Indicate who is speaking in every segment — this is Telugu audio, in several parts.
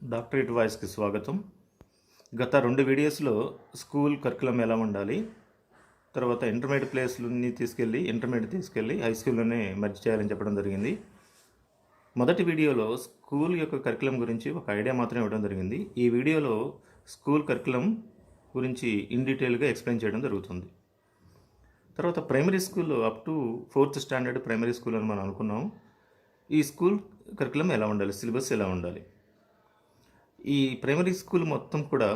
Speaker 1: డాక్టరేట్ వాయిస్కి స్వాగతం. గత 2 వీడియోస్లో స్కూల్ కరికులం ఎలా ఉండాలి, తర్వాత ఇంటర్మీడియట్ తీసుకెళ్ళి హై స్కూల్లోనే మర్జ్ చేయాలని చెప్పడం జరిగింది. మొదటి వీడియోలో స్కూల్ యొక్క కరికులం గురించి ఒక ఐడియా మాత్రమే ఇవ్వడం జరిగింది. ఈ వీడియోలో స్కూల్ కరికులం గురించి ఇన్ డీటెయిల్గా ఎక్స్ప్లెయిన్ చేయడం జరుగుతుంది. తర్వాత ప్రైమరీ స్కూల్లో up to 4th standard primary school అని మనం అనుకున్నాం. ఈ స్కూల్ కరికులం ఎలా ఉండాలి, సిలబస్ ఎలా ఉండాలి. ఈ ప్రైమరీ స్కూల్ మొత్తం కూడా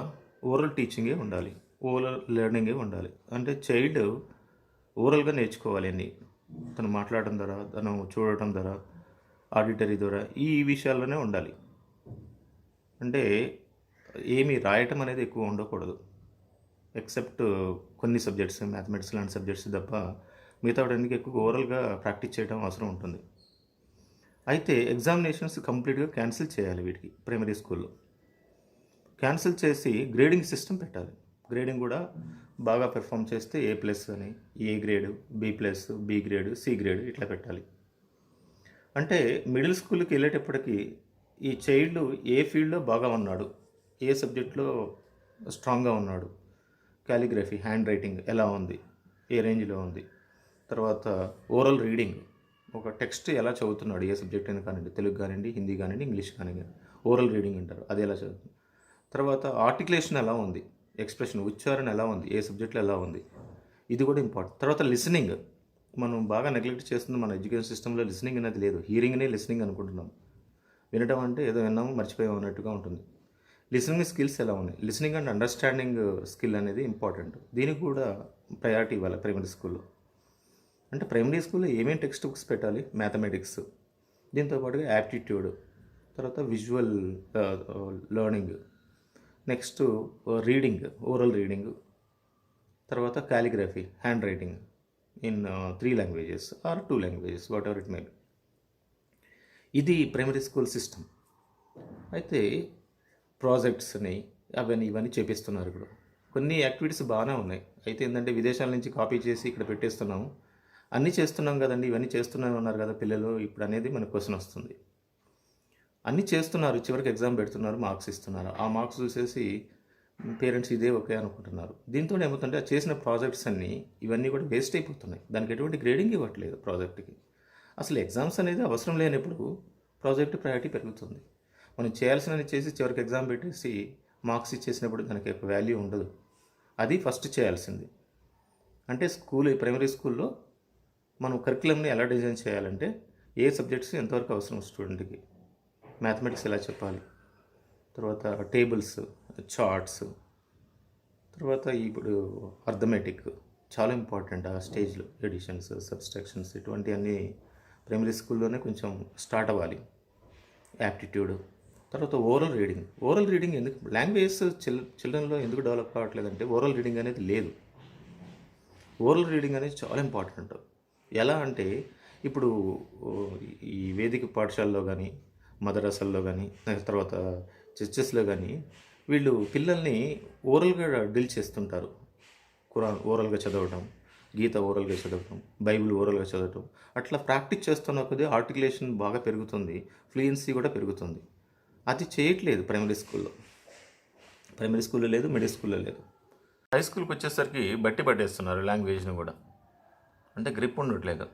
Speaker 1: ఓరల్ టీచింగే ఉండాలి, ఓరల్ లెర్నింగే ఉండాలి. అంటే చైల్డ్ ఓరల్గా నేర్చుకోవాలి అన్ని, తను మాట్లాడడం ద్వారా, తను చూడటం ద్వారా, ఆడిటరీ ద్వారా ఈ విషయాల్లోనే ఉండాలి. అంటే ఏమి రాయటం అనేది ఎక్కువ ఉండకూడదు, ఎక్సెప్ట్ కొన్ని సబ్జెక్ట్స్, మ్యాథమెటిక్స్ లాంటి సబ్జెక్ట్స్ తప్ప మిగతా వాటికి ఎక్కువ ఓరల్గా ప్రాక్టీస్ చేయడం అవసరం ఉంటుంది. అయితే ఎగ్జామినేషన్స్ కంప్లీట్గా క్యాన్సిల్ చేయాలి వీటికి. ప్రైమరీ స్కూల్లో క్యాన్సిల్ చేసి గ్రేడింగ్ సిస్టమ్ పెట్టాలి. గ్రేడింగ్ కూడా బాగా పెర్ఫామ్ చేస్తే A+ అని, A grade, B+, B grade, C grade ఇట్లా పెట్టాలి. అంటే మిడిల్ స్కూల్కి వెళ్ళేటప్పటికి ఈ చైల్డ్ ఏ ఫీల్డ్లో బాగా ఉన్నాడు, ఏ సబ్జెక్ట్లో స్ట్రాంగ్గా ఉన్నాడు, కాలిగ్రఫీ, హ్యాండ్ రైటింగ్ ఎలా ఉంది, ఏ రేంజ్లో ఉంది, తర్వాత ఓరల్ రీడింగ్, ఒక టెక్స్ట్ ఎలా చదువుతున్నాడు, ఏ సబ్జెక్ట్ అయినా కానివ్వండి, తెలుగు కానివ్వండి, హిందీ కానివ్వండి, ఇంగ్లీష్ కానివ్వండి, ఓరల్ రీడింగ్ అంటారు, అది ఎలా చదువుతుంది. తర్వాత ఆర్టికులేషన్ ఎలా ఉంది, ఎక్స్ప్రెషన్, ఉచ్చారణ ఎలా ఉంది, ఏ సబ్జెక్ట్లో ఎలా ఉంది, ఇది కూడా ఇంపార్టెంట్. తర్వాత లిసనింగ్, మనం బాగా నెగ్లెక్ట్ చేస్తుంది మన ఎడ్యుకేషన్ సిస్టంలో. లిసనింగ్ అనేది లేదు, హియరింగ్నే లిసనింగ్ అనుకుంటున్నాం. వినడం అంటే ఏదో విన్నాము మర్చిపోయాం అన్నట్టుగా ఉంటుంది. లిసనింగ్ స్కిల్స్ ఎలా ఉన్నాయి, లిసనింగ్ అండ్ అండర్స్టాండింగ్ స్కిల్ అనేది ఇంపార్టెంట్. దీనికి కూడా ప్రయారిటీ ఇవ్వాలి ప్రైమరీ స్కూల్లో. అంటే ప్రైమరీ స్కూల్లో ఏమేమి టెక్స్ట్ బుక్స్ పెట్టాలి, మ్యాథమెటిక్స్, దీంతోపాటుగా యాప్టిట్యూడ్, తర్వాత visual learning, next reading, oral reading, తర్వాత calligraphy, hand writing in 3 languages or 2 languages, whatever it may be. ఇది ప్రైమరీ స్కూల్ సిస్టమ్. అయితే ప్రాజెక్ట్స్ని ఇవన్నీ చేపిస్తున్నారు. ఇప్పుడు కొన్ని యాక్టివిటీస్ బాగానే ఉన్నాయి. అయితే ఏంటంటే విదేశాల నుంచి కాపీ చేసి ఇక్కడ పెట్టేస్తున్నాము. అన్నీ చేస్తున్నాం కదండి, ఇవన్నీ చేస్తున్నాం అన్నారు కదా పిల్లలు, ఇప్పుడు అనేది మన క్వశ్చన్ వస్తుంది. అన్నీ చేస్తున్నారు, చివరికి ఎగ్జామ్ పెడుతున్నారు, మార్క్స్ ఇస్తున్నారు. ఆ మార్క్స్ చూసేసి పేరెంట్స్ ఇదే ఓకే అనుకుంటున్నారు. దీంతో ఏమవుతుంటే ఆ చేసిన ప్రాజెక్ట్స్ అన్నీ ఇవన్నీ కూడా వేస్ట్ అయిపోతున్నాయి. దానికి ఎటువంటి గ్రేడింగ్ ఇవ్వట్లేదు ప్రాజెక్ట్కి. అసలు ఎగ్జామ్స్ అనేది అవసరం లేనప్పుడు ప్రాజెక్ట్ ప్రయారిటీ పెరుగుతుంది. మనం చేయాల్సినవి చేసి చివరికి ఎగ్జామ్ పెట్టేసి మార్క్స్ ఇచ్చేసినప్పుడు దానికి ఒక వాల్యూ ఉండదు. అది ఫస్ట్ చేయాల్సింది. అంటే ప్రైమరీ స్కూల్లో మనం కరికులంని ఎలా డిజైన్ చేయాలంటే ఏ సబ్జెక్ట్స్ ఎంతవరకు అవసరం స్టూడెంట్కి, మ్యాథమెటిక్స్ ఎలా చెప్పాలి, తర్వాత టేబుల్స్, చార్ట్స్, తర్వాత ఇప్పుడు అర్థమెటిక్ చాలా ఇంపార్టెంట్. ఆ స్టేజ్లో ఎడిషన్స్, సబ్స్ట్రాక్షన్స్ ఇటువంటివన్నీ ప్రైమరీ స్కూల్లోనే కొంచెం స్టార్ట్ అవ్వాలి. యాప్టిట్యూడ్, తర్వాత ఓరల్ రీడింగ్ ఎందుకు లాంగ్వేజెస్ చిల్డ్రన్లో ఎందుకు డెవలప్ కావట్లేదంటే ఓరల్ రీడింగ్ అనేది లేదు. ఓరల్ రీడింగ్ అనేది చాలా ఇంపార్టెంట్. ఎలా అంటే ఇప్పుడు ఈ వేదిక పాఠశాలలో కానీ, మదరసాల్లో కానీ, తర్వాత చర్చెస్లో కానీ వీళ్ళు పిల్లల్ని ఓరల్గా డీల్ చేస్తుంటారు. ఖురాన్ ఓరల్గా చదవటం, గీత ఓరల్గా చదవటం, బైబిల్ ఓరల్గా చదవటం, అట్లా ప్రాక్టీస్ చేస్తున్న కొద్దీ ఆర్టికులేషన్ బాగా పెరుగుతుంది, ఫ్లూయెన్సీ కూడా పెరుగుతుంది. అది చేయట్లేదు ప్రైమరీ స్కూల్లో లేదు, మిడిల్ స్కూల్లో లేదు. హై స్కూల్కి వచ్చేసరికి బట్టి పట్టేస్తున్నారు లాంగ్వేజ్ని కూడా, అంటే గ్రిప్ ఉండట్లేదు.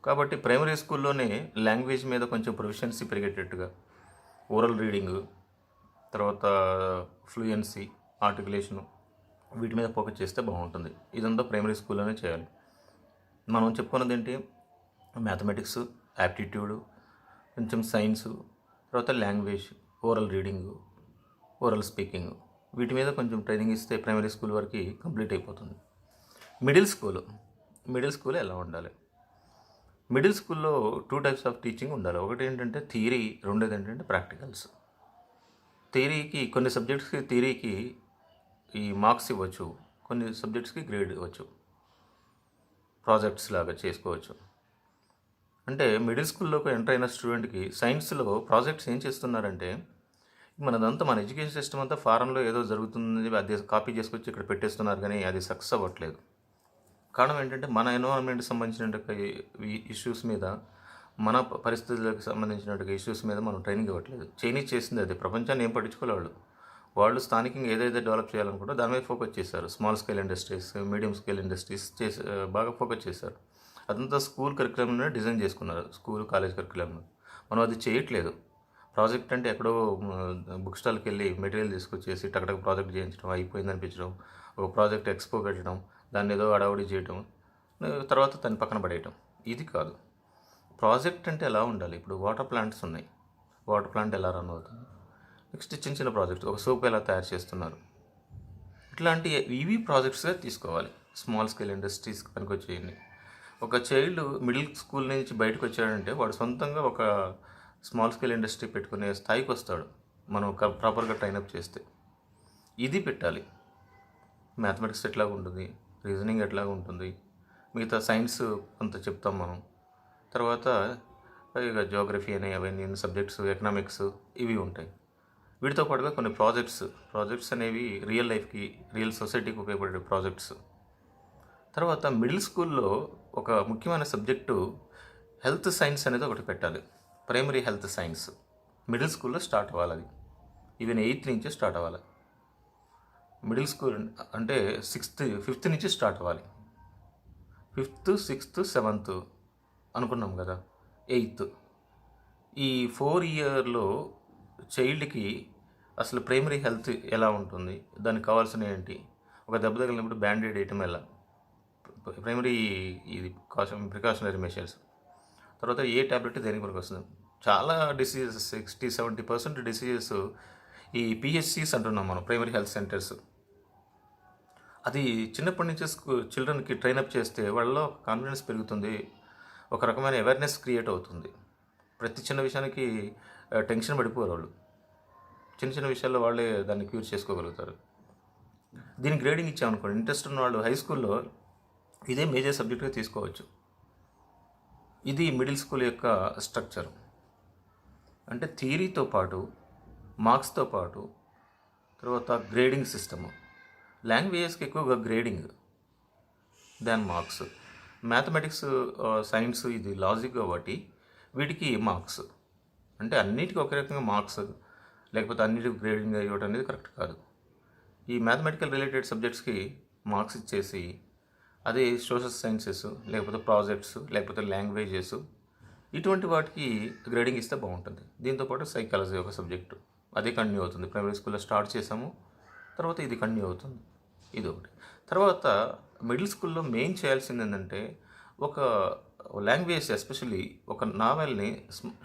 Speaker 1: కాబట్టి ప్రైమరీ స్కూల్లోనే లాంగ్వేజ్ మీద కొంచెం ప్రొఫిషియన్సీ పెరిగేటట్టుగా ఓరల్ రీడింగ్, తర్వాత ఫ్లూయెన్సీ, ఆర్టికులేషను, వీటి మీద ఫోకస్ చేస్తే బాగుంటుంది. ఇదంతా ప్రైమరీ స్కూల్లోనే చేయాలి. మనం చెప్పుకున్నది ఏంటి, మ్యాథమెటిక్స్, యాప్టిట్యూడ్, కొంచెం సైన్సు, తర్వాత language, oral reading, oral speaking, వీటి మీద కొంచెం ట్రైనింగ్ ఇస్తే ప్రైమరీ స్కూల్ వరకు కంప్లీట్ అయిపోతుంది. మిడిల్ స్కూల్ ఎలా ఉండాలి? మిడిల్ స్కూల్లో 2 టైప్స్ ఆఫ్ టీచింగ్ ఉండాలి. ఒకటి ఏంటంటే థియరీ, రెండోది ఏంటంటే ప్రాక్టికల్స్. కొన్ని సబ్జెక్ట్స్కి థియరీకి ఈ మార్క్స్ ఇవ్వచ్చు, కొన్ని సబ్జెక్ట్స్కి గ్రేడ్ ఇవ్వచ్చు, ప్రాజెక్ట్స్ లాగా చేసుకోవచ్చు. అంటే మిడిల్ స్కూల్లోకి ఎంటర్ అయిన స్టూడెంట్కి సైన్స్లో ప్రాజెక్ట్స్ ఏం చేస్తున్నారంటే, మన ఎడ్యుకేషన్ సిస్టమ్ అంతా ఫారెన్లో ఏదో జరుగుతుంది, అది కాపీ చేసుకొచ్చి ఇక్కడ పెట్టేస్తున్నారు, కానీ అది సక్సెస్ అవ్వట్లేదు. కారణం ఏంటంటే మన ఎన్విరాన్మెంట్కి సంబంధించిన ఇష్యూస్ మీద మన పరిస్థితులకు సంబంధించినటువంటి ఇష్యూస్ మీద మనం ట్రైనింగ్ ఇవ్వట్లేదు. చైనీస్ చేసింది అదే. ప్రపంచాన్ని ఏం పట్టించుకోలే వాళ్ళు. వాళ్ళు స్థానికంగా ఏదైతే డెవలప్ చేయాలనుకుంటో దాని మీద ఫోకస్ చేశారు. Small scale industries, medium scale industries బాగా ఫోకస్ చేశారు. అదంతా స్కూల్ కరికులంనే డిజైన్ చేసుకున్నారు, స్కూల్ కాలేజ్ కరికులంను. మనం అది చేయట్లేదు. ప్రాజెక్ట్ అంటే ఎక్కడో బుక్ స్టాల్కి వెళ్ళి మెటీరియల్ తీసుకొచ్చేసి టకటక ప్రాజెక్ట్ చేయించడం, అయిపోయింది అనిపించడం, ఒక ప్రాజెక్ట్ ఎక్స్పో పెట్టడం, దాన్ని ఏదో అడావుడి చేయడం, తర్వాత దాన్ని పక్కన పడేయటం. ఇది కాదు. ప్రాజెక్ట్ అంటే ఎలా ఉండాలి? ఇప్పుడు వాటర్ ప్లాంట్స్ ఉన్నాయి. వాటర్ ప్లాంట్ ఎలా రన్ అవుతుంది? నెక్స్ట్ చిన్న చిన్న ప్రాజెక్ట్స్, ఒక సోప్ ఎలా తయారు చేస్తున్నారు, ఇట్లాంటి ఇవి ప్రాజెక్ట్స్గా తీసుకోవాలి. స్మాల్ స్కేల్ ఇండస్ట్రీస్ పనికొచ్చేయండి. ఒక చైల్డ్ మిడిల్ స్కూల్ నుంచి బయటకు వచ్చాడంటే వాడు సొంతంగా ఒక స్మాల్ స్కేల్ ఇండస్ట్రీ పెట్టుకునే స్థాయికి వస్తాడు, మనం ప్రాపర్గా ట్రైనప్ చేస్తే. ఇది పెట్టాలి. మ్యాథమెటిక్స్ ఎట్లాగా ఉంటుంది, రీజనింగ్ ఎట్లాగా ఉంటుంది, మిగతా సైన్స్ కొంత చెప్తాం మనం. తర్వాత ఇక జోగ్రఫీ అని అవన్నీ సబ్జెక్ట్స్, ఎకనామిక్స్ ఇవి ఉంటాయి. వీటితో పాటుగా కొన్ని ప్రాజెక్ట్స్ అనేవి రియల్ లైఫ్కి, రియల్ సొసైటీకి ఉపయోగపడే ప్రాజెక్ట్స్. తర్వాత మిడిల్ స్కూల్లో ఒక ముఖ్యమైన సబ్జెక్టు హెల్త్ సైన్స్ అనేది ఒకటి పెట్టాలి. ప్రైమరీ హెల్త్ సైన్స్ మిడిల్ స్కూల్లో స్టార్ట్ అవ్వాలి. అది ఈవెన్ 8th నుంచే స్టార్ట్ అవ్వాలి. మిడిల్ స్కూల్ అంటే 5th నుంచి స్టార్ట్ అవ్వాలి. 5th, 6th, 7th అనుకున్నాం కదా, 8th. ఈ 4 ఇయర్లో చైల్డ్కి అసలు ప్రైమరీ హెల్త్ ఎలా ఉంటుంది, దానికి కావాల్సిన ఏంటి, ఒక దెబ్బ తగిలినప్పుడు బ్యాండేడ్ వేయటం ఎలా, ప్రైమరీ ఇది ప్రికాషనరీ మెషర్స్. తర్వాత ఏ ట్యాబ్లెట్ దేనికి పనికి వస్తుంది. చాలా డిసీజెస్ 60-70% డిసీజెస్ ఈ పిహెచ్సిస్ అంటున్నాం మనం, ప్రైమరీ హెల్త్ సెంటర్స్. అది చిన్నప్పటి నుంచే చిల్డ్రన్కి ట్రైనప్ చేస్తే వాళ్ళలో కాన్ఫిడెన్స్ పెరుగుతుంది, ఒక రకమైన అవేర్నెస్ క్రియేట్ అవుతుంది. ప్రతి చిన్న విషయానికి టెన్షన్ పడిపోరు వాళ్ళు. చిన్న చిన్న విషయాల్లో వాళ్ళే దాన్ని క్యూర్ చేసుకోగలుగుతారు. దీనికి గ్రేడింగ్ ఇచ్చామనుకోండి, ఇంట్రెస్ట్ ఉన్న వాళ్ళు హై స్కూల్లో ఇదే మేజర్ సబ్జెక్ట్గా తీసుకోవచ్చు. ఇది మిడిల్ స్కూల్ యొక్క స్ట్రక్చర్. అంటే థియరీతో పాటు, మార్క్స్తో పాటు, తర్వాత గ్రేడింగ్ సిస్టము. లాంగ్వేజెస్కి ఎక్కువగా grading than marks. Mathematics, science ఇది లాజిక్ కాబట్టి వీటికి మార్క్స్. అంటే అన్నిటికీ ఒకే రకంగా మార్క్స్, లేకపోతే అన్నిటికీ గ్రేడింగ్ ఇవ్వడం అనేది కరెక్ట్ కాదు. ఈ మ్యాథమెటికల్ రిలేటెడ్ సబ్జెక్ట్స్కి మార్క్స్ ఇచ్చేసి, అదే సోషల్ సైన్సెస్, లేకపోతే ప్రాజెక్ట్స్, లేకపోతే లాంగ్వేజెస్, ఇటువంటి వాటికి గ్రేడింగ్ ఇస్తే బాగుంటుంది. దీంతోపాటు సైకాలజీ ఒక సబ్జెక్టు, అదే కంటిన్యూ అవుతుంది. ప్రైమరీ స్కూల్లో స్టార్ట్ చేసాము, తర్వాత ఇది కంటిన్యూ అవుతుంది. ఇది ఒకటి. తర్వాత మిడిల్ స్కూల్లో మెయిన్ చేయాల్సింది ఏంటంటే, ఒక లాంగ్వేజ్, ఎస్పెషల్లీ ఒక నావెల్ని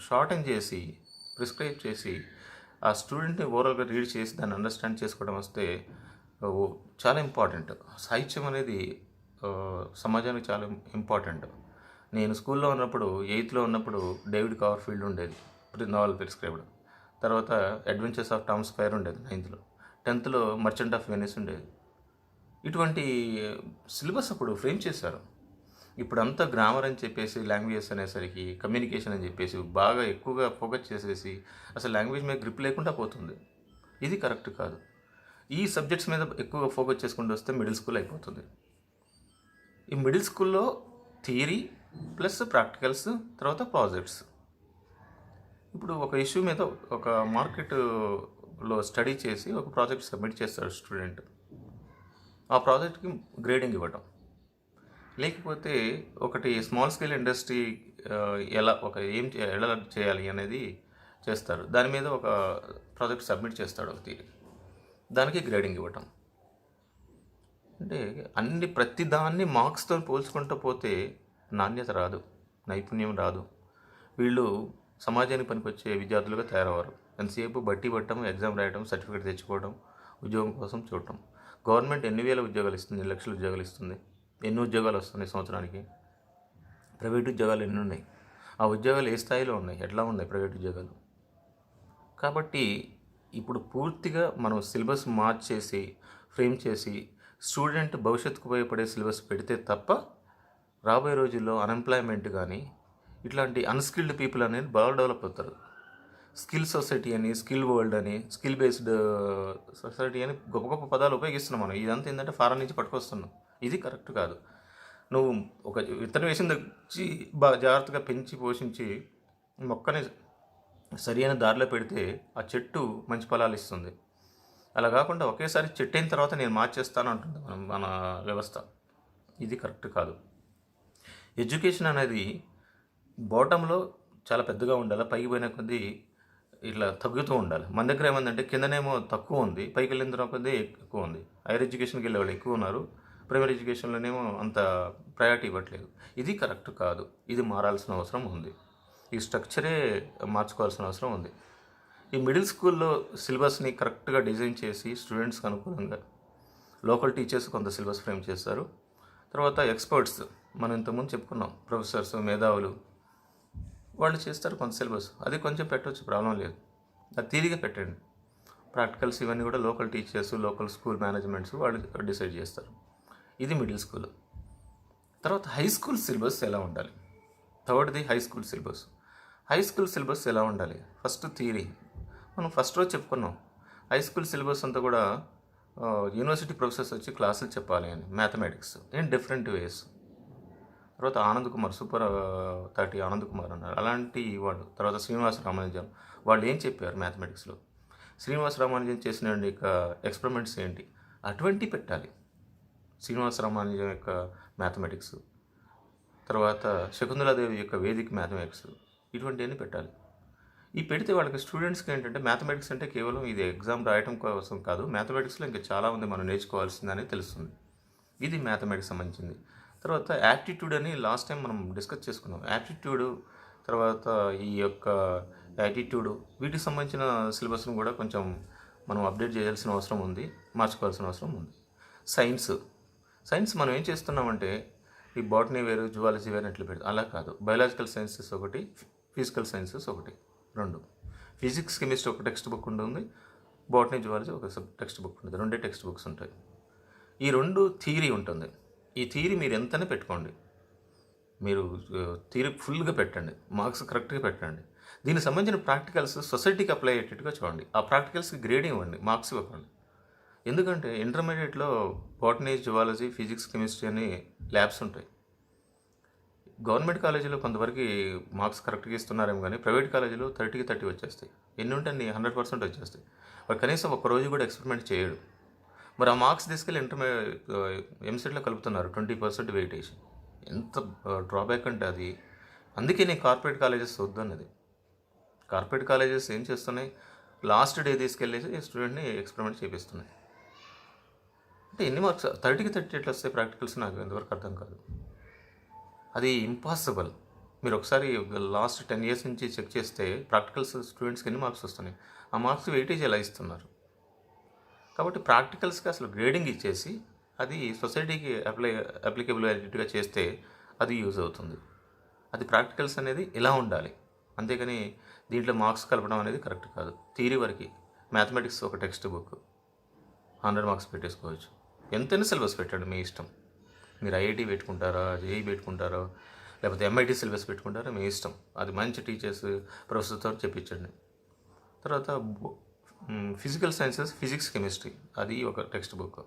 Speaker 1: షార్టన్ చేసి, ప్రిస్క్రైబ్ చేసి, ఆ స్టూడెంట్ని ఓవరాల్గా రీడ్ చేసి దాన్ని అండర్స్టాండ్ చేసుకోవడం వస్తే చాలా ఇంపార్టెంట్. సాహిత్యం అనేది సమాజానికి చాలా ఇంపార్టెంట్. నేను స్కూల్లో ఉన్నప్పుడు, 8th ఉన్నప్పుడు డేవిడ్ కవర్ఫీల్డ్ ఉండేది, నావెల్ ప్రిస్క్రైబ్డ్. తర్వాత అడ్వెంచర్స్ ఆఫ్ టామ్ స్క్వైర్ ఉండేది 9th. 10th merchant of Venice ఉండేది. ఇటువంటి సిలబస్ అప్పుడు ఫ్రేమ్ చేశారు. ఇప్పుడు అంతా గ్రామర్ అని చెప్పేసి, లాంగ్వేజెస్ అనేసరికి కమ్యూనికేషన్ అని చెప్పేసి బాగా ఎక్కువగా ఫోకస్ చేసేసి అసలు లాంగ్వేజ్ మీద గ్రిప్ లేకుండా పోతుంది. ఇది కరెక్ట్ కాదు. ఈ సబ్జెక్ట్స్ మీద ఎక్కువగా ఫోకస్ చేసుకుంటూ వస్తే మిడిల్ స్కూల్ అయిపోతుంది. ఈ మిడిల్ స్కూల్లో థియరీ ప్లస్ ప్రాక్టికల్స్, తర్వాత ప్రాజెక్ట్స్. ఇప్పుడు ఒక ఇష్యూ మీద ఒక మార్కెట్లో స్టడీ చేసి ఒక ప్రాజెక్ట్ సబ్మిట్ చేస్తాడు స్టూడెంట్. ఆ ప్రాజెక్ట్కి గ్రేడింగ్ ఇవ్వటం, లేకపోతే ఒకటి స్మాల్ స్కేల్ ఇండస్ట్రీ ఎలా చేయాలి అనేది చేస్తారు. దాని మీద ఒక ప్రాజెక్ట్ సబ్మిట్ చేస్తాడు, ఒక థియరీ, దానికి గ్రేడింగ్ ఇవ్వటం. అంటే ప్రతి దాన్ని మార్క్స్తో పోల్చుకుంటూ పోతే నాణ్యత రాదు, నైపుణ్యం రాదు. వీళ్ళు సమాజానికి పనికొచ్చే విద్యార్థులుగా తయారవ్వరు. ఎంతసేపు బట్టి పట్టడం, ఎగ్జామ్ రాయడం, సర్టిఫికేట్ తెచ్చుకోవడం, ఉద్యోగం కోసం చూడటం. గవర్నమెంట్ ఎన్ని వేల ఉద్యోగాలు ఇస్తుంది, 2 లక్షల ఉద్యోగాలు ఇస్తుంది. ఎన్ని ఉద్యోగాలు వస్తున్నాయి సంవత్సరానికి? ప్రైవేట్ ఉద్యోగాలు ఎన్ని ఉన్నాయి? ఆ ఉద్యోగాలు ఏ స్థాయిలో ఉన్నాయి, ఎట్లా ఉన్నాయి ప్రైవేట్ ఉద్యోగాలు? కాబట్టి ఇప్పుడు పూర్తిగా మనం సిలబస్ మార్చేసి, ఫ్రేమ్ చేసి, స్టూడెంట్ భవిష్యత్తుకు ఉపయోగపడే సిలబస్ పెడితే తప్ప రాబోయే రోజుల్లో అన్ఎంప్లాయ్మెంట్ కానీ, ఇట్లాంటి అన్స్కిల్డ్ పీపుల్ అనేది బాగా డెవలప్ అవుతారు. స్కిల్ సొసైటీ అని, స్కిల్ వరల్డ్ అని, స్కిల్ బేస్డ్ సొసైటీ అని గొప్ప గొప్ప పదాలు ఉపయోగిస్తున్నాం మనం. ఇదంతా ఏంటంటే ఫారెన్ నుంచి పట్టుకొస్తున్నాం. ఇది కరెక్ట్ కాదు. నువ్వు ఒక విత్తనం వేసిన వచ్చి బాగా జాగ్రత్తగా పెంచి పోషించి మొక్కని సరైన దారిలో పెడితే ఆ చెట్టు మంచి ఫలాలు ఇస్తుంది. అలా కాకుండా ఒకేసారి చెట్టు అయిన తర్వాత నేను మార్చేస్తాను అంటుంది మన వ్యవస్థ. ఇది కరెక్ట్ కాదు. ఎడ్యుకేషన్ అనేది బాటంలో చాలా పెద్దగా ఉండాలి, పైకి పోయిన కొద్దీ ఇట్లా తగ్గుతూ ఉండాలి. మన దగ్గర ఏమందంటే కిందనేమో తక్కువ ఉంది, పైకి వెళ్ళిన తర్వాత కొద్దీ ఎక్కువ ఉంది. హైయర్ ఎడ్యుకేషన్కి వెళ్ళే వాళ్ళు ఎక్కువ ఉన్నారు, ప్రైమరీ ఎడ్యుకేషన్లోనేమో అంత ప్రయారిటీ ఇవ్వట్లేదు. ఇది కరెక్ట్ కాదు. ఇది మారాల్సిన అవసరం ఉంది. ఈ స్ట్రక్చరే మార్చుకోవాల్సిన అవసరం ఉంది. ఈ మిడిల్ స్కూల్లో సిలబస్ని కరెక్ట్గా డిజైన్ చేసి స్టూడెంట్స్కి అనుకూలంగా లోకల్ టీచర్స్ కొంత సిలబస్ ఫ్రేమ్ చేస్తారు. తర్వాత ఎక్స్పర్ట్స్, మనం ఇంతకుముందు చెప్పుకున్నాం, ప్రొఫెసర్స్, మేధావులు, వాళ్ళు చేస్తారు కొంత సిలబస్. అది కొంచెం పెట్టవచ్చు, ప్రాబ్లం లేదు. అది తీరిగా పెట్టండి. ప్రాక్టికల్స్ ఇవన్నీ కూడా local teachers, local school managements వాళ్ళు డిసైడ్ చేస్తారు. ఇది మిడిల్ స్కూల్. తర్వాత హై స్కూల్ సిలబస్ ఎలా ఉండాలి? థర్డ్ది high school syllabus. High school syllabus ఎలా ఉండాలి? First theory. మనం ఫస్ట్ రోజు చెప్పుకున్నాం, హై స్కూల్ సిలబస్ అంతా కూడా యూనివర్సిటీ ప్రొఫెసర్స్ వచ్చి క్లాసులు చెప్పాలి అని, మ్యాథమెటిక్స్ ఇన్ డిఫరెంట్ వేస్. తర్వాత ఆనంద్ కుమార్, సూపర్ 30 ఆనంద్ కుమార్ అన్నారు, అలాంటి వాడు. తర్వాత శ్రీనివాస రామానుజన్, వాళ్ళు ఏం చెప్పారు మ్యాథమెటిక్స్లో, శ్రీనివాస రామానుజన్ చేసిన యొక్క ఎక్స్పెరిమెంట్స్ ఏంటి, అటువంటి పెట్టాలి. శ్రీనివాస రామానుజన్ యొక్క మ్యాథమెటిక్స్, తర్వాత శకుంతలాదేవి యొక్క వేదిక మ్యాథమెటిక్స్, ఇటువంటివన్నీ పెట్టాలి. ఈ పెడితే వాళ్ళకి స్టూడెంట్స్కి ఏంటంటే మ్యాథమెటిక్స్ అంటే కేవలం ఇది ఎగ్జామ్ రాయటం కోసం కాదు, మ్యాథమెటిక్స్లో ఇంకా చాలా ఉంది మనం నేర్చుకోవాల్సిందని తెలుస్తుంది. ఇది మ్యాథమెటిక్స్ సంబంధించింది. తర్వాత యాప్టిట్యూడ్ అని లాస్ట్ టైం మనం డిస్కస్ చేసుకున్నాం. యాప్టిట్యూడ్, తర్వాత ఈ యొక్క యాటిట్యూడ్, వీటికి సంబంధించిన సిలబస్ను కూడా కొంచెం మనం అప్డేట్ చేయాల్సిన అవసరం ఉంది, మార్చుకోవాల్సిన అవసరం ఉంది. సైన్స్ మనం ఏం చేస్తున్నామంటే ఈ బాటనీ వేరు, జువాలజీ వేరు ఎట్లా పెడతాం, అలా కాదు. బయాలజికల్ సైన్సెస్ ఒకటి, ఫిజికల్ సైన్సెస్ ఒకటి, రెండు. ఫిజిక్స్, కెమిస్ట్రీ ఒక టెక్స్ట్ బుక్ ఉంటుంది, బాటనీ, జువాలజీ ఒక టెక్స్ట్ బుక్ ఉంటుంది. రెండే టెక్స్ట్ బుక్స్ ఉంటాయి. ఈ రెండు థియరీ ఉంటుంది. ఈ థియరీ మీరు ఎంతనే పెట్టుకోండి, మీరు థియరీ ఫుల్గా పెట్టండి, మార్క్స్ కరెక్ట్గా పెట్టండి. దీనికి సంబంధించిన ప్రాక్టికల్స్ సొసైటీకి అప్లై అయ్యేటట్టుగా చూడండి. ఆ ప్రాక్టికల్స్కి గ్రేడింగ్ ఇవ్వండి, మార్క్స్ ఇవ్వకండి. ఎందుకంటే ఇంటర్మీడియట్లో బాటనీ, జువాలజీ, ఫిజిక్స్, కెమిస్ట్రీ అని ల్యాబ్స్ ఉంటాయి. గవర్నమెంట్ కాలేజీలో కొంతవరకు మార్క్స్ కరెక్ట్గా ఇస్తున్నారేమో, కానీ ప్రైవేట్ కాలేజీలో 30కి 30 వచ్చేస్తాయి. ఎన్ని ఉంటే అన్ని 100% వచ్చేస్తాయి. వాడు కనీసం ఒక రోజు కూడా ఎక్స్పెరిమెంట్ చేయడు. మరి ఆ మార్క్స్ తీసుకెళ్ళి ఎంసెట్లో కలుపుతున్నారు 20% వెయిటేజ్. ఎంత డ్రాబ్యాక్ అంటే అది. అందుకే నేను కార్పొరేట్ కాలేజెస్ వద్దన్నది. కార్పొరేట్ కాలేజెస్ ఏం చేస్తున్నాయి, లాస్ట్ డే తీసుకెళ్ళేసి స్టూడెంట్ని ఎక్స్పెరిమెంట్ చేపిస్తున్నాయి. అంటే ఎన్ని మార్క్స్ 30కి 30 ఎట్లా వస్తాయి ప్రాక్టికల్స్, నాకు ఎంతవరకు అర్థం కాదు. అది ఇంపాసిబుల్. మీరు ఒకసారి లాస్ట్ 10 years నుంచి చెక్ చేస్తే ప్రాక్టికల్స్ స్టూడెంట్స్కి ఎన్ని మార్క్స్ వస్తున్నాయి, ఆ మార్క్స్ వెయిటేజ్ ఎలా ఇస్తున్నారు. కాబట్టి ప్రాక్టికల్స్కి అసలు గ్రేడింగ్ ఇచ్చేసి అది సొసైటీకి అప్లికేబుల్ అయ్యేట్టుగా చేస్తే అది యూజ్ అవుతుంది. అది ప్రాక్టికల్స్ అనేది ఎలా ఉండాలి, అంతేకాని దీంట్లో మార్క్స్ కలపడం అనేది కరెక్ట్ కాదు. థియరీ వరకు మ్యాథమెటిక్స్ ఒక టెక్స్ట్ బుక్ 100 మార్క్స్ పెట్టేసుకోవచ్చు. ఎంతైనా సిలబస్ పెట్టండి, మీ ఇష్టం. మీరు ఐఐటి పెట్టుకుంటారా, జేఈ పెట్టుకుంటారో, లేకపోతే ఎంఐటి సిలబస్ పెట్టుకుంటారో మీ ఇష్టం. అది మంచి టీచర్స్, ప్రొఫెసర్తో చెప్పించండి. తర్వాత ఫిజికల్ సైన్సెస్, ఫిజిక్స్, కెమిస్ట్రీ అది ఒక టెక్స్ట్ బుక్.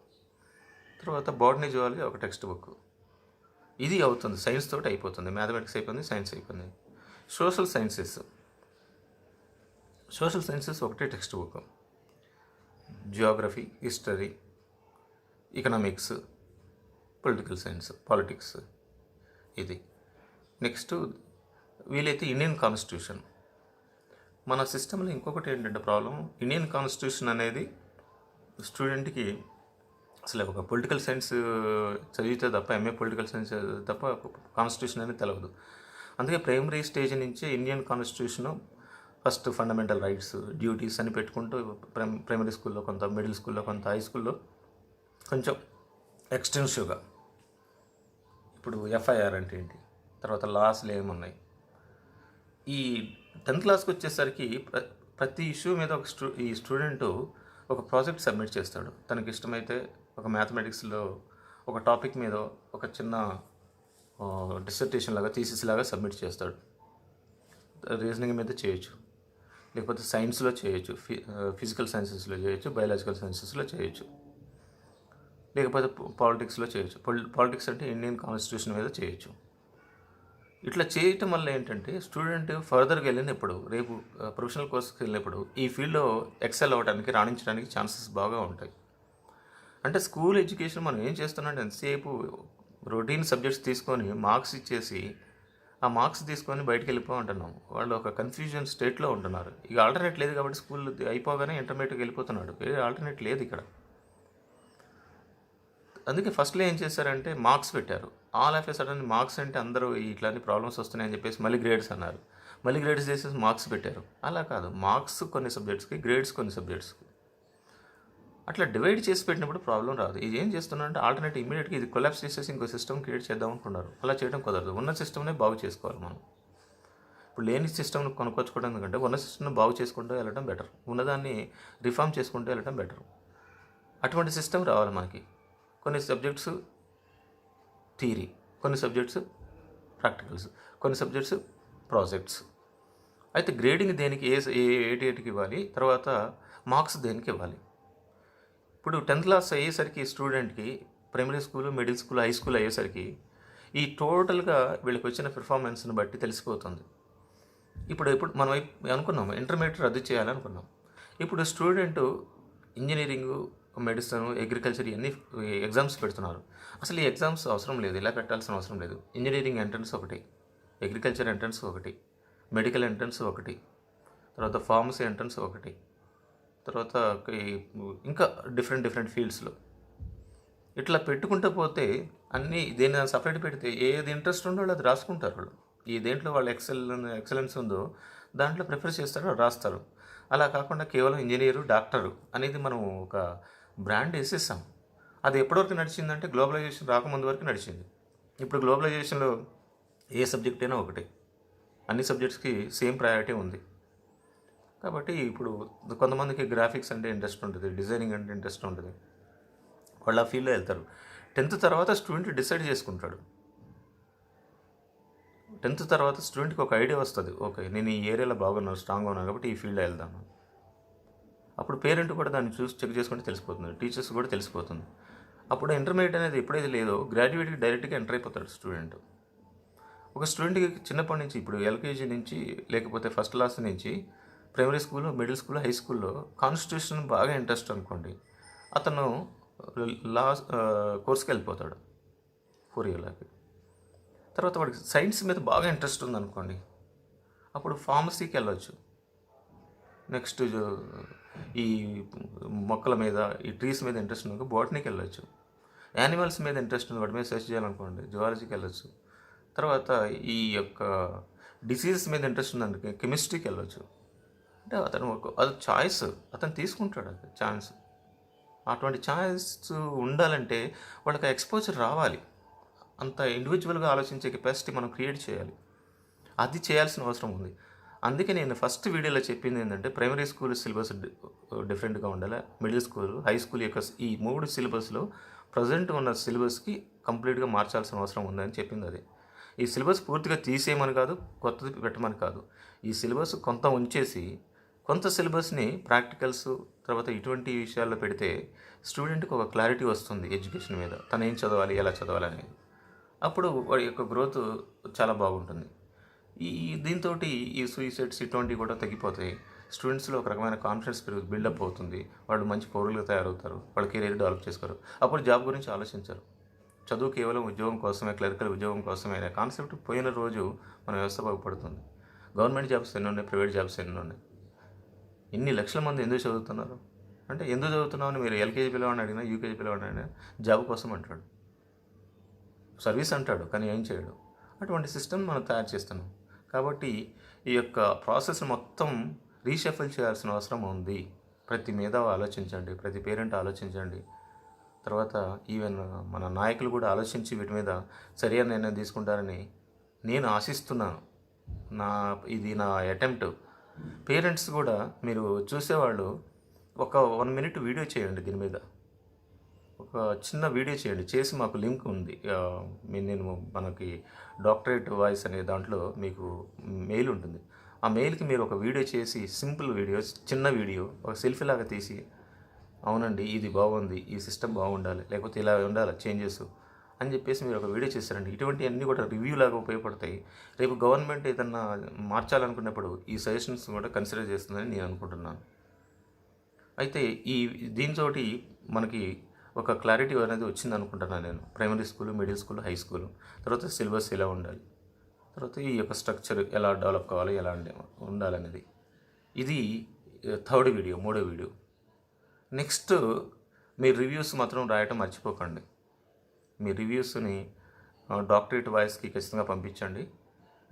Speaker 1: తర్వాత బాటనీ, జువాలజీ ఒక టెక్స్ట్ బుక్. ఇది అవుతుంది, సైన్స్ తోటి అయిపోతుంది. మ్యాథమెటిక్స్ అయిపోయింది, సైన్స్ అయిపోయింది. సోషల్ సైన్సెస్ ఒకటే text book. Geography, history, economics, political science, politics ఇది. నెక్స్ట్ వీలైతే ఇండియన్ కాన్స్టిట్యూషన్. మన సిస్టంలో ఇంకొకటి ఏంటంటే ప్రాబ్లం, ఇండియన్ కాన్స్టిట్యూషన్ అనేది స్టూడెంట్కి అసలు ఒక పొలిటికల్ సైన్స్ చదివితే తప్ప, ఎంఏ పొలిటికల్ సైన్స్ తప్ప కాన్స్టిట్యూషన్ అనేది తెలియదు. అందుకే ప్రైమరీ స్టేజ్ నుంచే Indian constitution first fundamental rights, duties అని పెట్టుకుంటూ ప్రైమరీ స్కూల్లో కొంత, మిడిల్ స్కూల్లో కొంత, హై స్కూల్లో కొంచెం ఎక్స్టెన్సివ్గా. ఇప్పుడు ఎఫ్ఐఆర్ అంటే ఏంటి, తర్వాత లాస్లు ఏమున్నాయి. ఈ 10th క్లాస్కి వచ్చేసరికి ప్రతి ఇష్యూ మీద ఈ స్టూడెంటు ఒక ప్రాజెక్ట్ సబ్మిట్ చేస్తాడు. తనకి ఇష్టమైతే ఒక మ్యాథమెటిక్స్లో ఒక టాపిక్ మీద ఒక చిన్న డిసర్టేషన్ లాగా, థీసిస్ లాగా సబ్మిట్ చేస్తాడు. రీజనింగ్ మీద చేయొచ్చు, లేకపోతే సైన్స్లో చేయొచ్చు, ఫిజికల్ సైన్సెస్లో చేయొచ్చు, బయాలజికల్ సైన్సెస్లో చేయొచ్చు. లేకపోతే పాలిటిక్స్లో చేయొచ్చు. పాలిటిక్స్ అంటే ఇండియన్ కాన్స్టిట్యూషన్ మీద చేయొచ్చు. ఇట్లా చేయటం వల్ల ఏంటంటే స్టూడెంట్ ఫర్దర్గా వెళ్ళినప్పుడు రేపు ప్రొఫెషనల్ కోర్స్కి వెళ్ళినప్పుడు ఈ ఫీల్డ్లో ఎక్సెల్ అవ్వడానికి రాణించడానికి ఛాన్సెస్ బాగా ఉంటాయి. అంటే స్కూల్ ఎడ్యుకేషన్ మనం ఏం చేస్తున్నాం ఎంతసేపు రొటీన్ సబ్జెక్ట్స్ తీసుకొని మార్క్స్ ఇచ్చేసి ఆ మార్క్స్ తీసుకొని బయటికి వెళ్ళిపోమంటున్నాం. వాళ్ళు ఒక కన్ఫ్యూజన్ స్టేట్లో ఉంటున్నారు. ఇక ఆల్టర్నేట్ లేదు కాబట్టి స్కూల్ అయిపోగానే ఇంటర్మీడియట్కి వెళ్ళిపోతున్నాడు. వేరే ఆల్టర్నేట్ లేదు ఇక్కడ. అందుకే ఫస్ట్లో ఏం చేశారంటే మార్క్స్ పెట్టారు. All of A sudden marks అంటే అందరూ ఇట్లాంటి ప్రాబ్లమ్స్ వస్తున్నాయని చెప్పేసి మళ్ళీ గ్రేడ్స్ అన్నారు. మళ్ళీ గ్రేడ్స్ చేసేసి మార్క్స్ పెట్టారు. అలా కాదు, మార్క్స్ కొన్ని సబ్జెక్ట్స్కి, గ్రేడ్స్ కొన్ని సబ్జెక్ట్స్కి అట్లా డివైడ్ చేసి పెట్టినప్పుడు ప్రాబ్లం రాదు. ఇది ఏం చేస్తున్నారంటే ఆల్టర్నేట్ ఇమీడియట్గా ఇది కొలాప్స్ చేసేసి ఇంకో సిస్టమ్ క్రియేట్ చేద్దాం అనుకున్నారు. అలా చేయడం కుదరదు. ఉన్న సిస్టమ్నే బాగు చేసుకోవాలి మనం. ఇప్పుడు లేని సిస్టమ్ను కొనుక్కొచ్చుకోవడం కంటే ఉన్న సిస్టమ్ను బాగు చేసుకుంటూ వెళ్ళడం బెటర్. ఉన్నదాన్ని రిఫార్మ్ చేసుకుంటూ వెళ్ళడం బెటర్. అటువంటి సిస్టమ్ రావాలి మనకి. కొన్ని సబ్జెక్ట్స్ థియరీ, కొన్ని సబ్జెక్ట్స్ ప్రాక్టికల్స్, కొన్ని సబ్జెక్ట్స్ ప్రాజెక్ట్స్. అయితే గ్రేడింగ్ దేనికి ఏటికి ఇవ్వాలి, తర్వాత మార్క్స్ దేనికి ఇవ్వాలి. ఇప్పుడు 10th క్లాస్ అయ్యేసరికి స్టూడెంట్కి primary school, middle school, high school అయ్యేసరికి ఈ టోటల్గా వీళ్ళకి వచ్చిన పెర్ఫార్మెన్స్ని బట్టి తెలిసిపోతుంది. ఇప్పుడు మనం అనుకున్నాము ఇంటర్మీడియట్ రద్దు చేయాలనుకున్నాం. ఇప్పుడు స్టూడెంట్ ఇంజనీరింగు, మెడిసిన్, అగ్రికల్చర్ ఇవన్నీ ఎగ్జామ్స్ పెడుతున్నారు. అసలు ఈ ఎగ్జామ్స్ అవసరం లేదు, ఇలా పెట్టాల్సిన అవసరం లేదు. ఇంజనీరింగ్ ఎంట్రన్స్ ఒకటి, అగ్రికల్చర్ ఎంట్రన్స్ ఒకటి, మెడికల్ ఎంట్రన్స్ ఒకటి, తర్వాత ఫార్మసీ ఎంట్రన్స్ ఒకటి, తర్వాత ఇంకా డిఫరెంట్ ఫీల్డ్స్లో ఇట్లా పెట్టుకుంటూ పోతే అన్నీ దేని సపరేట్ పెడితే ఏది ఇంట్రెస్ట్ ఉందో అది రాసుకుంటారు వాళ్ళు. ఈ దేంట్లో వాళ్ళు ఎక్సలెన్స్ ఉందో దాంట్లో ప్రిఫర్ చేస్తారో రాస్తారు. అలా కాకుండా కేవలం ఇంజనీరు, డాక్టరు అనేది మనం ఒక బ్రాండ్ వేసేసాం. అది ఎప్పటివరకు నడిచిందంటే గ్లోబలైజేషన్ రాకముందు వరకు నడిచింది. ఇప్పుడు గ్లోబలైజేషన్లో ఏ సబ్జెక్ట్ అయినా ఒకటే, అన్ని సబ్జెక్ట్స్కి సేమ్ ప్రయారిటీ ఉంది. కాబట్టి ఇప్పుడు కొంతమందికి గ్రాఫిక్స్ అంటే ఇంట్రెస్ట్ ఉంటుంది, డిజైనింగ్ అంటే ఇంట్రెస్ట్ ఉంటుంది, వాళ్ళు ఆ ఫీల్డ్లో వెళ్తారు. 10th తర్వాత స్టూడెంట్ డిసైడ్ చేసుకుంటాడు. 10th తర్వాత స్టూడెంట్కి ఒక ఐడియా వస్తుంది, ఓకే నేను ఈ ఏరియాలో బాగున్నాను, స్ట్రాంగ్గా ఉన్నాను కాబట్టి ఈ ఫీల్డ్లో వెళ్దాను. అప్పుడు పేరెంట్ కూడా దాన్ని చూసి చెక్ చేసుకుంటే తెలిసిపోతుంది, టీచర్స్ కూడా తెలిసిపోతుంది. అప్పుడు ఇంటర్మీడియట్ అనేది ఎప్పుడైతే లేదో గ్రాడ్యుయేట్కి డైరెక్ట్గా ఎంటర్ అయిపోతాడు స్టూడెంట్. ఒక స్టూడెంట్కి చిన్నప్పటి నుంచి ఇప్పుడు ఎల్కేజీ నుంచి లేకపోతే ఫస్ట్ క్లాస్ నుంచి primary school, middle school, high స్కూల్లో కాన్స్టిట్యూషన్ బాగా ఇంట్రెస్ట్ అనుకోండి, అతను లా కోర్స్కి వెళ్ళిపోతాడు 4 ఇయర్లకి. తర్వాత వాడికి సైన్స్ మీద బాగా ఇంట్రెస్ట్ ఉందనుకోండి, అప్పుడు ఫార్మసీకి వెళ్ళొచ్చు. నెక్స్ట్ ఈ మొక్కల మీద, ఈ ట్రీస్ మీద ఇంట్రెస్ట్ ఉంది బాటనీకి వెళ్ళొచ్చు. యానిమల్స్ మీద ఇంట్రెస్ట్ ఉంది, వాటి మీద సెర్చ్ చేయాలనుకోండి జువాలజీకి వెళ్ళొచ్చు. తర్వాత ఈ యొక్క డిసీజెస్ మీద ఇంట్రెస్ట్ ఉందంటే కెమిస్ట్రీకి వెళ్ళొచ్చు. అంటే అతను అది చాయిస్, అతను తీసుకుంటాడు అది ఛాన్స్. అటువంటి ఛాయిస్ ఉండాలంటే వాళ్ళకి ఎక్స్పోజర్ రావాలి. అంత ఇండివిజువల్గా ఆలోచించే కెపాసిటీ మనం క్రియేట్ చేయాలి. అది చేయాల్సిన అవసరం ఉంది. అందుకే నేను ఫస్ట్ వీడియోలో చెప్పింది ఏంటంటే ప్రైమరీ స్కూల్ సిలబస్ డిఫరెంట్గా ఉండాలి, మిడిల్ స్కూల్, హై స్కూల్ యొక్క ఈ 3 సిలబస్లో ప్రజెంట్ ఉన్న సిలబస్కి కంప్లీట్గా మార్చాల్సిన అవసరం ఉందని చెప్పింది. అది ఈ సిలబస్ పూర్తిగా తీసేయమని కాదు, కొత్తది పెట్టమని కాదు. ఈ సిలబస్ కొంత ఉంచేసి కొంత సిలబస్ని ప్రాక్టికల్స్ తర్వాత ఇటువంటి విషయాల్లో పెడితే స్టూడెంట్కి ఒక క్లారిటీ వస్తుంది ఎడ్యుకేషన్ మీద, తను ఏం చదవాలి, ఎలా చదవాలి అనేది. అప్పుడు వాడి యొక్క గ్రోత్ చాలా బాగుంటుంది. దీంతో ఈ సూసైడ్స్ ఇటువంటివి కూడా తగ్గిపోతాయి. స్టూడెంట్స్లో ఒక రకమైన కాన్ఫిడెన్స్ బిల్డప్ అవుతుంది. వాళ్ళు మంచి పౌరులుగా తయారవుతారు, వాళ్ళ కెరీర్ డెవలప్ చేసుకోరు. అప్పుడు జాబ్ గురించి ఆలోచించరు. చదువు కేవలం ఉద్యోగం కోసమే, క్లరికల్ ఉద్యోగం కోసమే అనే కాన్సెప్ట్ పోయిన రోజు మన వ్యవస్థ బాగుపడుతుంది. గవర్నమెంట్ జాబ్స్ ఎన్ని ఉన్నాయి, ప్రైవేట్ జాబ్స్ ఎన్ని ఉన్నాయి. ఇన్ని లక్షల మంది ఎందుకు చదువుతున్నారు అంటే ఎందుకు చదువుతున్నావు అని మీరు ఎల్కేజీ పిల్లవాడిని అడిగినా, యూకేజీ పిల్లవాడిని అడిగినా జాబ్ కోసం అంటాడు, సర్వీస్ అంటాడు, కానీ ఏం చేయడు. అటువంటి సిస్టమ్ మనం తయారు చేస్తున్నాం. కాబట్టి ఈ యొక్క ప్రాసెస్ మొత్తం రీషఫల్ చేయాల్సిన అవసరం ఉంది. ప్రతి మీద ఆలోచించండి, ప్రతి పేరెంట్ ఆలోచించండి. తర్వాత ఈవెన్ మన నాయకులు కూడా ఆలోచించి వీటి మీద సరైన నిర్ణయం తీసుకుంటారని నేను ఆశిస్తున్నాను. ఇది నా అటెంప్ట్. పేరెంట్స్ కూడా మీరు చూసేవాళ్ళు ఒక 1 minute వీడియో చేయండి, దీని మీద ఒక చిన్న వీడియో చేయండి, చేసి మాకు లింక్ ఉంది, నేను మనకి డాక్టరేట్ వాయిస్ అనే దాంట్లో మీకు మెయిల్ ఉంటుంది. ఆ మెయిల్కి మీరు ఒక వీడియో చేసి, సింపుల్ వీడియో, చిన్న వీడియో, ఒక సెల్ఫీ లాగా తీసి అవునండి ఇది బాగుంది, ఈ సిస్టమ్ బాగుండాలి, లేకపోతే ఇలా ఉండాలి చేంజెస్ అని చెప్పేసి మీరు ఒక వీడియో చేస్తారండి. ఇటువంటివన్నీ కూడా రివ్యూ లాగా ఉపయోగపడతాయి. రేపు గవర్నమెంట్ ఏదన్నా మార్చాలనుకున్నప్పుడు ఈ సజెషన్స్ కూడా కన్సిడర్ చేస్తుందని నేను అనుకుంటున్నాను. అయితే దీనితోటి మనకి ఒక క్లారిటీ అనేది వచ్చింది అనుకుంటున్నాను నేను. Primary school, middle school, high school, తర్వాత సిలబస్ ఎలా ఉండాలి, తర్వాత ఈ యొక్క స్ట్రక్చర్ ఎలా డెవలప్ కావాలి, ఎలా ఉండాలనేది. ఇది థర్డ్ వీడియో, మూడో వీడియో. నెక్స్ట్ మీరు రివ్యూస్ మాత్రం రాయటం మర్చిపోకండి. మీ రివ్యూస్ని డాక్టరేట్ వాయిస్కి ఖచ్చితంగా పంపించండి.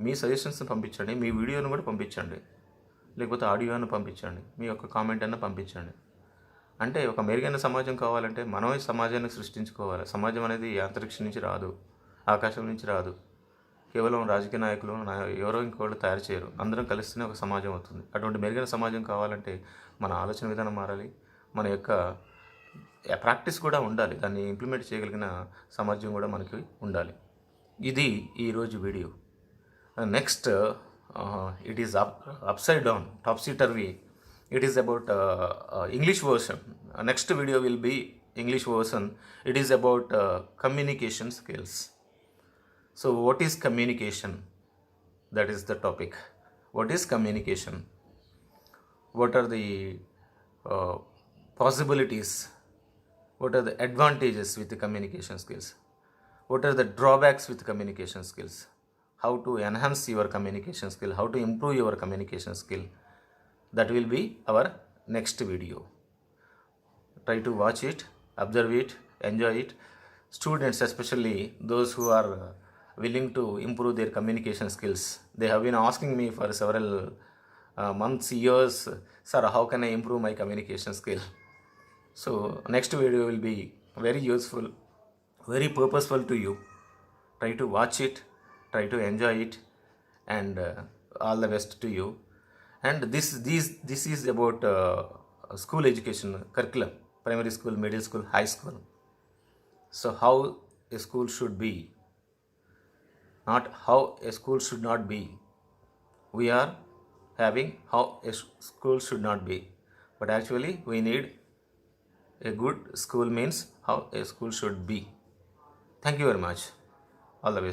Speaker 1: మీ సజెషన్స్ని పంపించండి, మీ వీడియోను కూడా పంపించండి, లేకపోతే ఆడియోను పంపించండి, మీ యొక్క కామెంట్ అన్న పంపించండి. అంటే ఒక మెరుగైన సమాజం కావాలంటే మనమే సమాజాన్ని సృష్టించుకోవాలి. సమాజం అనేది అంతరిక్షం నుంచి రాదు, ఆకాశం నుంచి రాదు. కేవలం రాజకీయ నాయకులు ఎవరో ఇంకోళ్ళు తయారు చేయరు. అందరం కలిస్తేనే ఒక సమాజం అవుతుంది. అటువంటి మెరుగైన సమాజం కావాలంటే మన ఆలోచన విధానం మారాలి, మన యొక్క ప్రాక్టీస్ కూడా ఉండాలి. దాన్ని ఇంప్లిమెంట్ చేయగలిగిన సామర్థ్యం కూడా మనకి ఉండాలి. ఇది ఈరోజు video. Next it is upside down, topsy turvy. It is about English version. Next video will be English version. It is about communication skills. So what is communication? That is the topic. What is communication? What are the possibilities? What are the advantages with the communication skills? What are the drawbacks with communication skills? How to enhance your communication skill? How to improve your communication skill? That will be our next video. Try to watch it, observe it, enjoy it. Students, especially those who are willing to improve their communication skills, they have been asking me for several months, years, sir, how can I improve my communication skill? So next video will be very useful, very purposeful to you. Try to watch it, try to enjoy it, and all the best to you. And this is about school education curriculum, primary school, middle school, high school. So how a school should be, not how a school should not be. We are having how a school should not be, but actually we need a good school means how a school should be. Thank you very much. All the best.